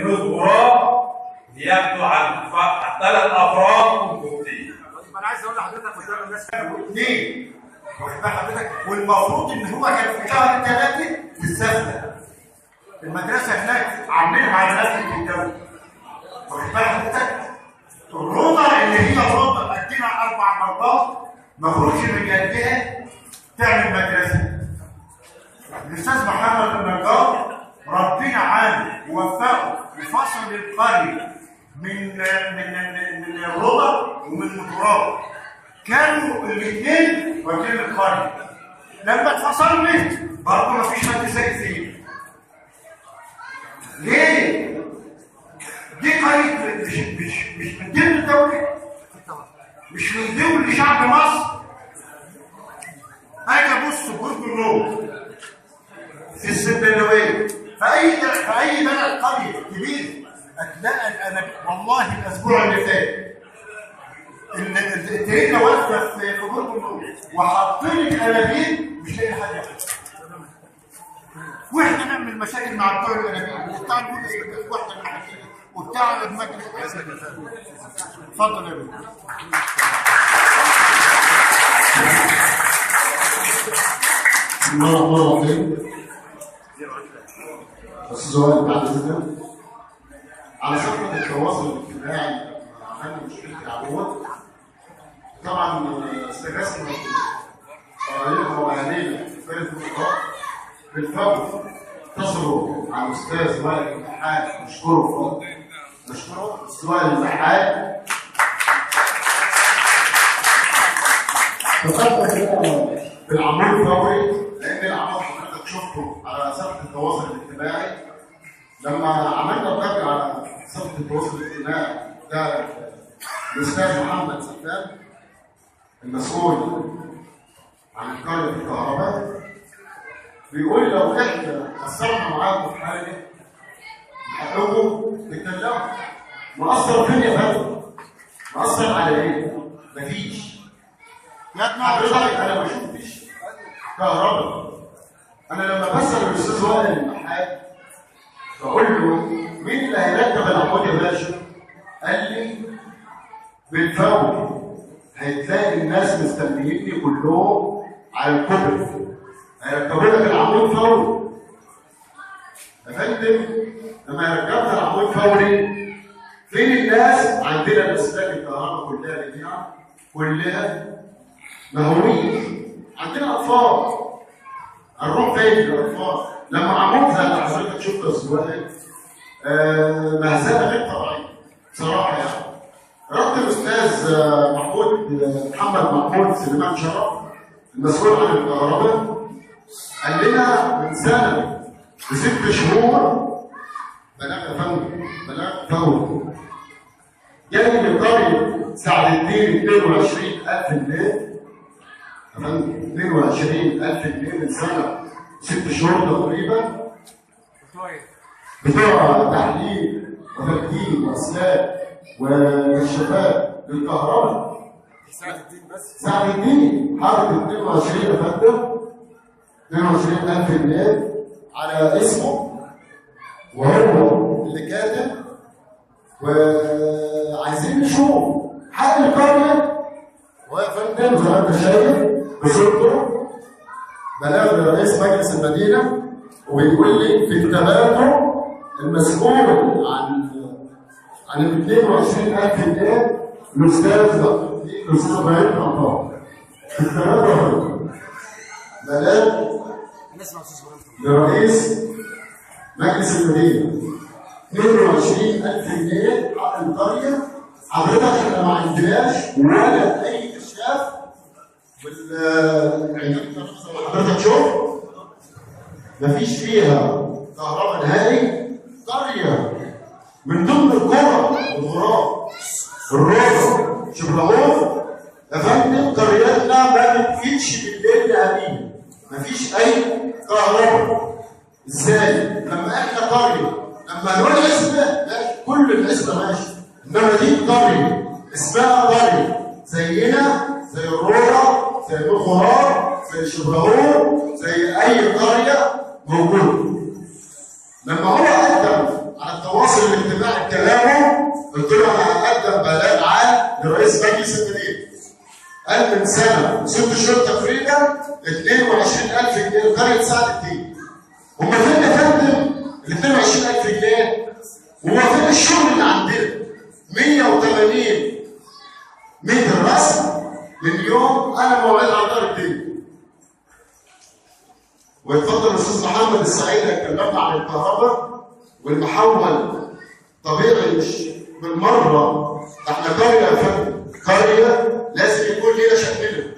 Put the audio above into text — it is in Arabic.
بنود غراب بياخدوا عن 3 افراد كونجكتيف. انا عايز اقول لحضرتك قدام الناس كانوا اثنين، واخد بال حضرتك، والمفروض ان هو كان في شهر 3 في السفله. المدرسه هناك عاملينها على نفس الدوله. واخد بال حضرتك؟ الروضه اللي هي روضه مقدمه 4 مرات ما خرجش من جنبها تعمل مدرسه. الاستاذ محمد النجار ربنا عالي ووفقه وفصل القريه من الرضا ومن التراب. كانوا الاثنين واكلين القريه. لما اتفصلنا برضه ما فيش مدرسه كتير. ليه؟ دي قريه مش من ضمن الدوله، مش من ضمن شعب مصر. اجي ابص برج الروم في السنبلاويه في اي بلد قريه كبير هتلاقي الانابيب. والله الاسبوع اللي فات التريكه واقفه في برج الروم وحاطين الانابيب مش لاقي حد ياخدها. واحنا نعمل مشاكل مع بتوع الانابيب وبتاع المجلس الوحده المحليه وبتاع المجلس. اتفضل يا بيه. بسم الله الرحمن الرحيم. استاذ وائل بعد اذنك، على صفحه التواصل الاجتماعي عملنا مشكله العبوه. طبعا استغاثه قرايبها واهالينا في فرقه النقاط بالفور اتصلوا على الاستاذ وائل البحات، نشكره الاستاذ وائل البحات. فقدم بالعمود الفوري، لان العمود حضرتك شفته على صفحه التواصل الاجتماعي. لما عملنا الضجه على صفحه التواصل الاجتماعي ده الاستاذ محمد سفان المسؤول عن قريه الكهرباء بيقول لو احنا قصرنا معاكم في حاجه حقكم تتكلموا. مقصر فين يا فندم؟ مقصر على ايه؟ مفيش. حضرتك انا ما شفتش كهرباء. انا لما بسال الاستاذ وائل البحات بقول له مين اللي هيركب العمود يا باشا؟ قال لي بالفور هتلاقي الناس مستنييني كلهم على الكوبري هيركبوا لك العمود فوري. يا فندم لما يركبنا العمود فوري فين الناس؟ عندنا الاسلاك الكهرباء كلها جميعا كلها مهويين. عندنا اطفال هنروح فين الاطفال؟ لما عمود زي اللي حضرتك شفت السواق مهزله غير طبيعيه بصراحه يعني. رد الاستاذ محمد محمود سليمان شرف المسؤول عن الكهرباء قال لنا من سنه ب6 شهور بلاغ يا فندم، بلاغ فوري جاي من قريه سعد الدين 22,000 جنيه يا فندم. 22,000 جنيه من سنه 6 شهور تقريبا بتوع تحليل وتركيب واسلاك وكشافات للكهرباء. سعد الدين حركه 22 يا فندم، 22,000 جنيه على اسمه وهو اللي كاتب. وعايزين نشوف حق القريه ويا فندم زي ما انت شايف بصورته بلاغ لرئيس مجلس المدينه وبيقول لي في كتاباته المسؤول عن ال 22,000 جنيه الاستاذ ابراهيم عطار. في كتاباته بلاغ لرئيس مجلس المدينه 22,000 جنيه حق القريه. حضرتك احنا ما عندناش ولا اي كشاف حضرتك شوف مفيش فيها كهرباء نهائي. قريه من ضمن القرى الغراب الروضه شبرغوف يا فندم. قريتنا ما بتفيدش بالليل نهائيا، مفيش اي كهرباء. ازاي؟ لما احنا قريه لما نقول عزبه كل العزبه ماشي، انما دي قريه اسمها قريه زينا زي الروضه زي الغراب سنه 6 شهور تقريبا 22,000 جنيه لقريه سعد الدين. هم فين يا فندم ال 22,000 جنيه؟ هو فين الشغل اللي عندنا؟ 180 متر رسم لليوم انا موعد على دار الدين. ويتفضل الاستاذ محمد السعيد اتكلمنا عن الكهرباء والمحول طبيعي مش بالمره. احنا قريه يا فندم، قريه لازم يكون لينا شكلنا.